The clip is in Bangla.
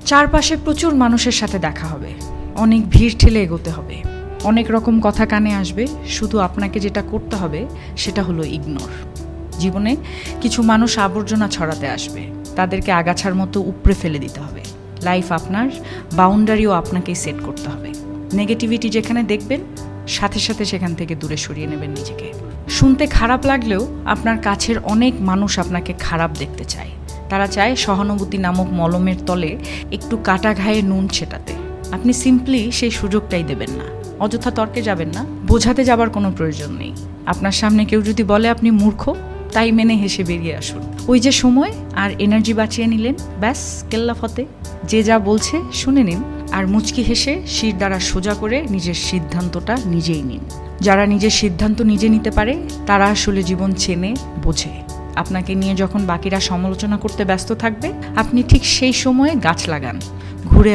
চারপাশে প্রচুর মানুষের সাথে দেখা হবে, অনেক ভিড় ঠেলে এগোতে হবে, অনেক রকম কথা কানে আসবে। শুধু আপনাকে যেটা করতে হবে সেটা হলো ইগনোর। জীবনে কিছু মানুষ আবর্জনা ছড়াতে আসবে, তাদেরকে আগাছার মতো উপড়ে ফেলে দিতে হবে। লাইফ আপনার, বাউন্ডারিও আপনাকেই সেট করতে হবে। নেগেটিভিটি যেখানে দেখবেন সাথে সাথে সেখান থেকে দূরে সরিয়ে নেবেন নিজেকে। শুনতে খারাপ লাগলেও আপনার কাছের অনেক মানুষ আপনাকে খারাপ দেখতে চায়। তারা চায় সহানুভূতি নামক মলমের তলে একটু কাটা ঘায়ে নুন ছেটাতে। আপনি সিম্পলি সেই সুযোগটাই দেবেন না। অযথা তর্কে যাবেন না, বোঝাতে যাবার কোনো প্রয়োজন নেই। আপনার সামনে কেউ যদি বলে আপনি মূর্খ, তাই মেনে হেসে বেরিয়ে আসুন। ওই যে সময় আর এনার্জি বাঁচিয়ে নিলেন, ব্যাস কেল্লা ফতে। যে যা বলছে শুনে নিন, আর মুচকি হেসে শির দ্বারা সোজা করে নিজের সিদ্ধান্তটা নিজেই নিন। যারা নিজের সিদ্ধান্ত নিজে নিতে পারে তারা আসলে জীবন চেনে, বোঝে। আপনাকে নিয়ে যখন বাকিরা সমালোচনা করতে ব্যস্ত থাকবে, আপনি ঠিক সেই সময়ে গাছ লাগান, ঘুরে